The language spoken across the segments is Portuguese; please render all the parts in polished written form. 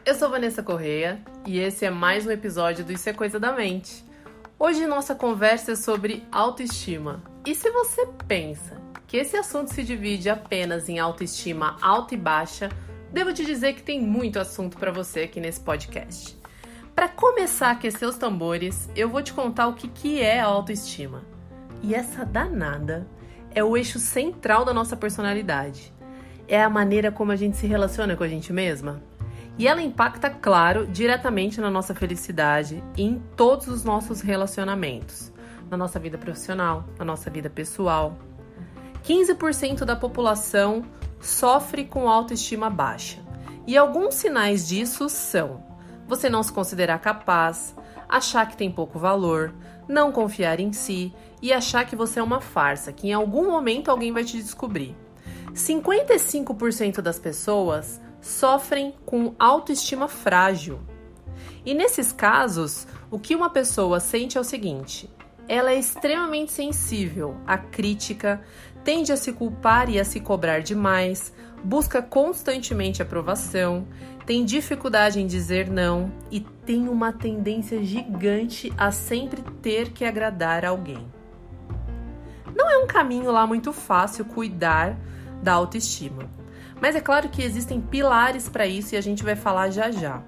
Eu sou Vanessa Correia e esse é mais um episódio do Isso é Coisa da Mente. Hoje nossa conversa é sobre autoestima. E se você pensa que esse assunto se divide apenas em autoestima alta e baixa, devo te dizer que tem muito assunto para você aqui nesse podcast. Para começar a aquecer os tambores, eu vou te contar o que é a autoestima. E essa danada é o eixo central da nossa personalidade. É a maneira como a gente se relaciona com a gente mesma. E ela impacta, claro, diretamente na nossa felicidade e em todos os nossos relacionamentos. Na nossa vida profissional, na nossa vida pessoal. 15% da população sofre com autoestima baixa. E alguns sinais disso são: você não se considerar capaz, achar que tem pouco valor, não confiar em si e achar que você é uma farsa, que em algum momento alguém vai te descobrir. 55% das pessoas sofrem com autoestima frágil. E nesses casos, o que uma pessoa sente é o seguinte: ela é extremamente sensível à crítica, tende a se culpar e a se cobrar demais, busca constantemente aprovação, tem dificuldade em dizer não e tem uma tendência gigante a sempre ter que agradar alguém. Não é um caminho lá muito fácil cuidar da autoestima. Mas é claro que existem pilares para isso e a gente vai falar já já.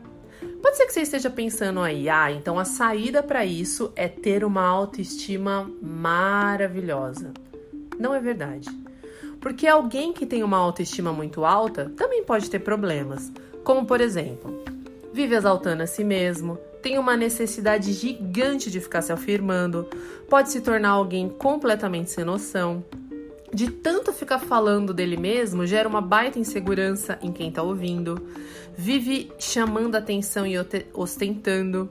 Pode ser que você esteja pensando aí, então a saída para isso é ter uma autoestima maravilhosa. Não é verdade. Porque alguém que tem uma autoestima muito alta também pode ter problemas. Como, por exemplo, vive exaltando a si mesmo, tem uma necessidade gigante de ficar se afirmando, pode se tornar alguém completamente sem noção. De tanto ficar falando dele mesmo, gera uma baita insegurança em quem tá ouvindo, vive chamando atenção e ostentando,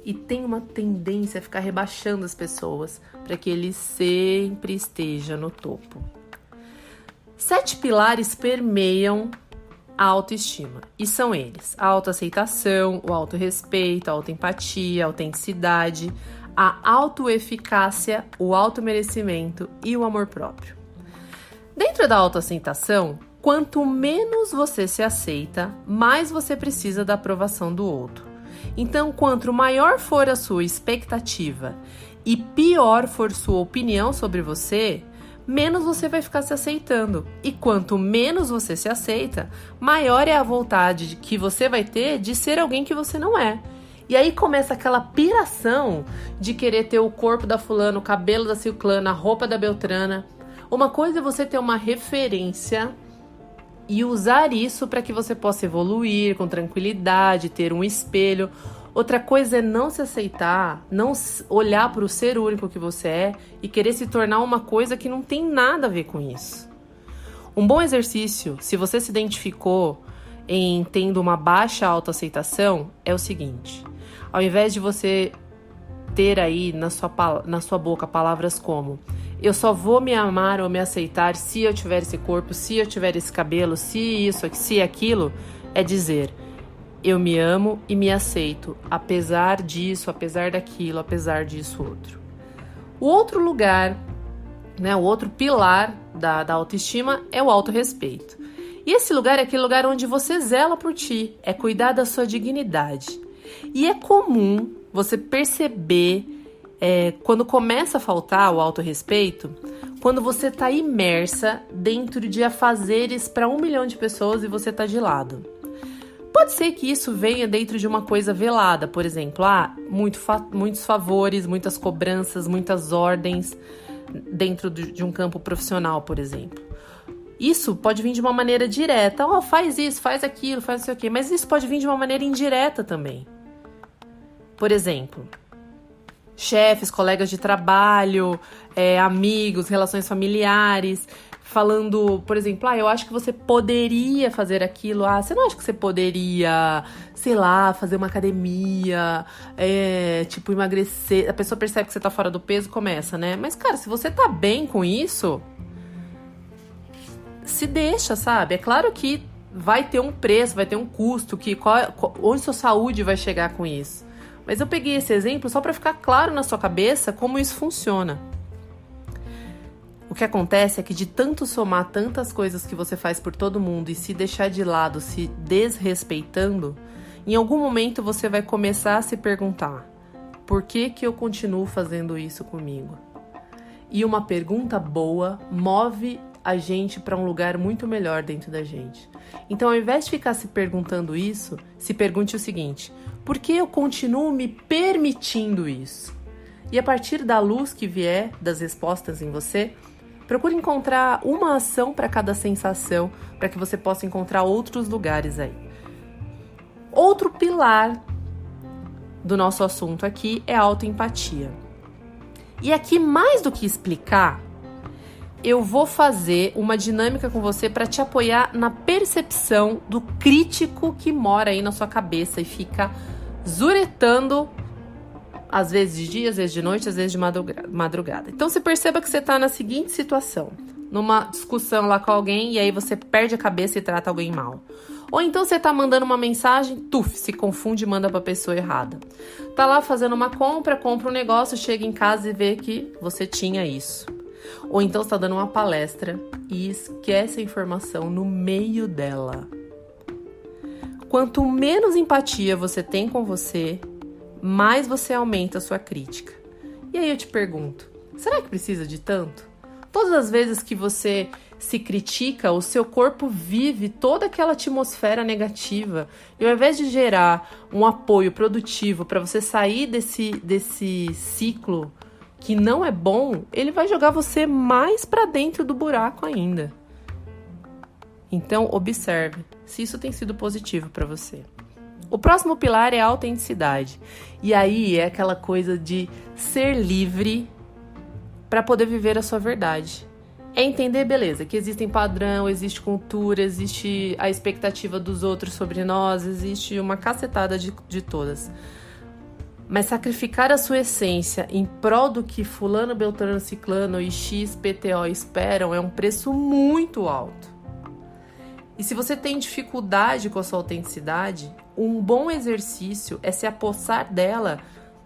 e tem uma tendência a ficar rebaixando as pessoas para que ele sempre esteja no topo. 7 pilares permeiam a autoestima, e são eles: a autoaceitação, o autorrespeito, a autoempatia, a autenticidade, a autoeficácia, o automerecimento e o amor próprio. Dentro da autoaceitação, quanto menos você se aceita, mais você precisa da aprovação do outro. Então, quanto maior for a sua expectativa e pior for sua opinião sobre você, menos você vai ficar se aceitando. E quanto menos você se aceita, maior é a vontade que você vai ter de ser alguém que você não é. E aí começa aquela piração de querer ter o corpo da fulana, o cabelo da ciclana, a roupa da beltrana. Uma coisa é você ter uma referência e usar isso para que você possa evoluir com tranquilidade, ter um espelho. Outra coisa é não se aceitar, não olhar para o ser único que você é e querer se tornar uma coisa que não tem nada a ver com isso. Um bom exercício, se você se identificou em tendo uma baixa autoaceitação, é o seguinte: ao invés de você ter aí na sua boca palavras como "eu só vou me amar ou me aceitar se eu tiver esse corpo, se eu tiver esse cabelo, se isso, se aquilo", é dizer: "eu me amo e me aceito, apesar disso, apesar daquilo, apesar disso outro". O outro lugar, o outro pilar da autoestima é o autorrespeito. E esse lugar é aquele lugar onde você zela por ti, é cuidar da sua dignidade. E é comum você perceber quando começa a faltar o autorrespeito, quando você está imersa dentro de afazeres para 1 milhão de pessoas e você está de lado. Pode ser que isso venha dentro de uma coisa velada, por exemplo, muitos favores, muitas cobranças, muitas ordens dentro de um campo profissional, por exemplo. Isso pode vir de uma maneira direta, faz isso, faz aquilo, faz não sei o quê, mas isso pode vir de uma maneira indireta também. Por exemplo, chefes, colegas de trabalho, amigos, relações familiares, falando, por exemplo, eu acho que você poderia fazer aquilo, você não acha que você poderia, sei lá, fazer uma academia, emagrecer. A pessoa percebe que você tá fora do peso, começa, né? Mas, cara, se você tá bem com isso, se deixa, sabe? É claro que vai ter um preço, vai ter um custo, onde sua saúde vai chegar com isso. Mas eu peguei esse exemplo só para ficar claro na sua cabeça como isso funciona. O que acontece é que de tanto somar tantas coisas que você faz por todo mundo e se deixar de lado, se desrespeitando, em algum momento você vai começar a se perguntar: por que eu continuo fazendo isso comigo? E uma pergunta boa move a gente para um lugar muito melhor dentro da gente. Então, ao invés de ficar se perguntando isso, se pergunte o seguinte: por que eu continuo me permitindo isso? E a partir da luz que vier das respostas em você, procure encontrar uma ação para cada sensação, para que você possa encontrar outros lugares aí. Outro pilar do nosso assunto aqui é a autoempatia. E aqui, mais do que explicar, eu vou fazer uma dinâmica com você para te apoiar na percepção do crítico que mora aí na sua cabeça e fica zuretando, às vezes de dia, às vezes de noite, às vezes de madrugada. Então, você perceba que você está na seguinte situação: numa discussão lá com alguém e aí você perde a cabeça e trata alguém mal. Ou então você tá mandando uma mensagem, se confunde e manda pra pessoa errada. Tá lá fazendo uma compra um negócio, chega em casa e vê que você tinha isso. Ou então você tá dando uma palestra e esquece a informação no meio dela. Quanto menos empatia você tem com você, mais você aumenta a sua crítica. E aí eu te pergunto, será que precisa de tanto? Todas as vezes que você se critica, o seu corpo vive toda aquela atmosfera negativa. E ao invés de gerar um apoio produtivo para você sair desse ciclo que não é bom, ele vai jogar você mais para dentro do buraco ainda. Então, observe se isso tem sido positivo para você. O próximo pilar é a autenticidade. E aí é aquela coisa de ser livre para poder viver a sua verdade. É entender, beleza, que existem padrão, existe cultura, existe a expectativa dos outros sobre nós, existe uma cacetada de todas. Mas sacrificar a sua essência em prol do que fulano, beltrano, ciclano e XPTO esperam é um preço muito alto. E se você tem dificuldade com a sua autenticidade, um bom exercício é se apossar dela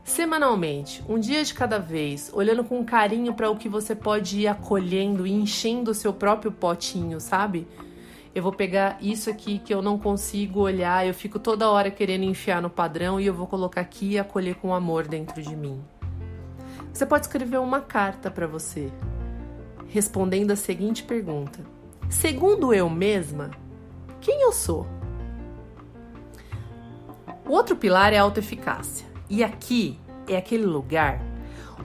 semanalmente, um dia de cada vez, olhando com carinho para o que você pode ir acolhendo e enchendo o seu próprio potinho, sabe? Eu vou pegar isso aqui que eu não consigo olhar, eu fico toda hora querendo enfiar no padrão e eu vou colocar aqui e acolher com amor dentro de mim. Você pode escrever uma carta para você, respondendo a seguinte pergunta: segundo eu mesma, quem eu sou? O outro pilar é a autoeficácia. E aqui é aquele lugar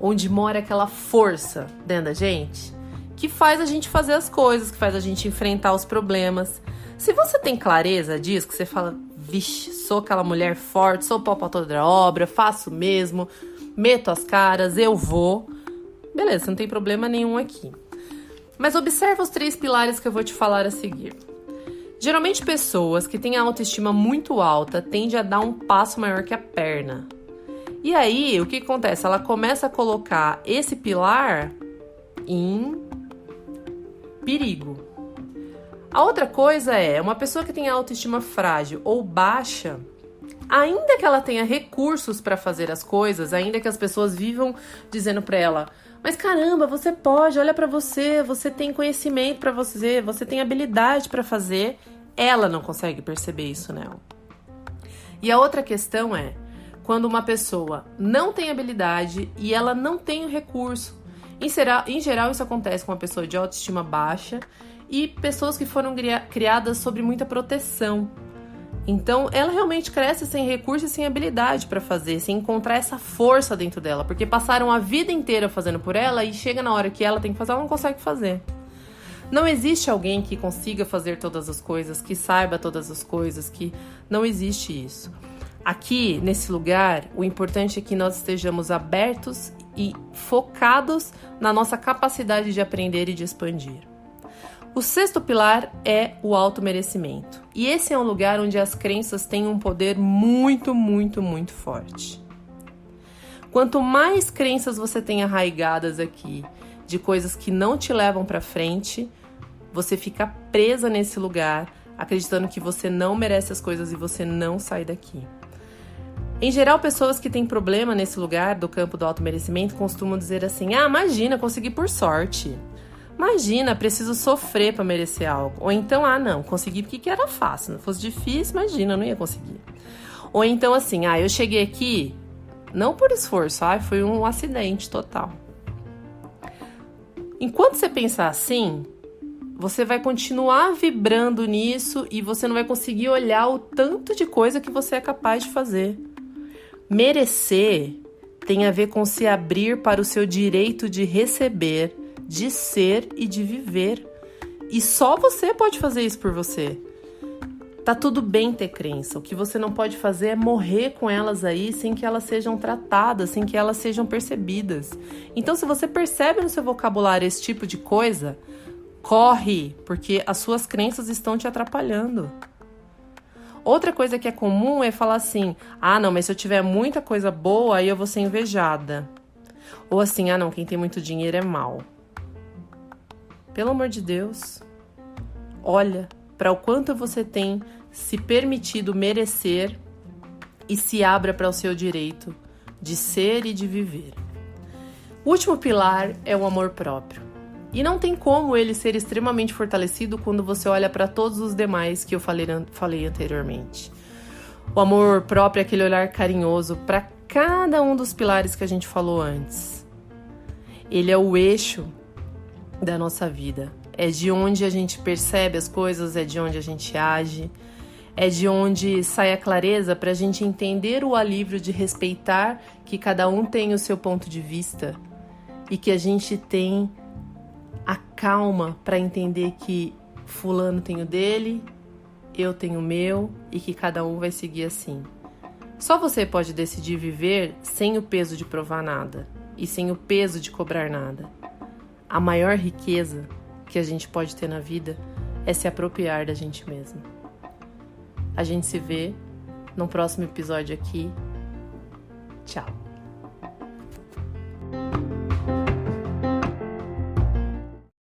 onde mora aquela força dentro da gente que faz a gente fazer as coisas, que faz a gente enfrentar os problemas. Se você tem clareza disso, que você fala, vixe, sou aquela mulher forte, sou pau pra toda obra, faço mesmo, meto as caras, eu vou. Beleza, não tem problema nenhum aqui. Mas observa os 3 pilares que eu vou te falar a seguir. Geralmente pessoas que têm a autoestima muito alta tendem a dar um passo maior que a perna. E aí, o que acontece? Ela começa a colocar esse pilar em perigo. A outra coisa é, uma pessoa que tem autoestima frágil ou baixa, ainda que ela tenha recursos para fazer as coisas, ainda que as pessoas vivam dizendo para ela, mas caramba, você pode, olha para você, você tem conhecimento para você tem habilidade para fazer, ela não consegue perceber isso nela. E a outra questão é, quando uma pessoa não tem habilidade e ela não tem o recurso. Em geral, isso acontece com uma pessoa de autoestima baixa e pessoas que foram criadas sob muita proteção. Então, ela realmente cresce sem recurso e sem habilidade para fazer, sem encontrar essa força dentro dela, porque passaram a vida inteira fazendo por ela e chega na hora que ela tem que fazer, ela não consegue fazer. Não existe alguém que consiga fazer todas as coisas, que saiba todas as coisas, que não existe isso. Aqui, nesse lugar, o importante é que nós estejamos abertos e focados na nossa capacidade de aprender e de expandir. O 6º pilar é o automerecimento. E esse é um lugar onde as crenças têm um poder muito, muito, muito forte. Quanto mais crenças você tem arraigadas aqui, de coisas que não te levam para frente, você fica presa nesse lugar, acreditando que você não merece as coisas e você não sai daqui. Em geral, pessoas que têm problema nesse lugar do campo do automerecimento costumam dizer assim, imagina, consegui por sorte. Imagina, preciso sofrer para merecer algo. Ou então, não, consegui porque era fácil. Se fosse difícil, imagina, eu não ia conseguir. Ou então assim, eu cheguei aqui não por esforço, foi um acidente total. Enquanto você pensar assim, você vai continuar vibrando nisso e você não vai conseguir olhar o tanto de coisa que você é capaz de fazer. Merecer tem a ver com se abrir para o seu direito de receber, de ser e de viver. E só você pode fazer isso por você. Tá tudo bem ter crença. O que você não pode fazer é morrer com elas aí sem que elas sejam tratadas, sem que elas sejam percebidas. Então, se você percebe no seu vocabulário esse tipo de coisa, corre, porque as suas crenças estão te atrapalhando. Outra coisa que é comum é falar assim, não, mas se eu tiver muita coisa boa, aí eu vou ser invejada. Ou assim, não, quem tem muito dinheiro é mau. Pelo amor de Deus, olha para o quanto você tem se permitido merecer e se abra para o seu direito de ser e de viver. O último pilar é o amor próprio. E não tem como ele ser extremamente fortalecido quando você olha para todos os demais que eu falei anteriormente. O amor próprio é aquele olhar carinhoso para cada um dos pilares que a gente falou antes. Ele é o eixo da nossa vida. É de onde a gente percebe as coisas, é de onde a gente age, é de onde sai a clareza para a gente entender o alívio de respeitar que cada um tem o seu ponto de vista e que a gente tem a calma para entender que fulano tem o dele, eu tenho o meu e que cada um vai seguir assim. Só você pode decidir viver sem o peso de provar nada e sem o peso de cobrar nada. A maior riqueza que a gente pode ter na vida é se apropriar da gente mesmo. A gente se vê no próximo episódio aqui. Tchau!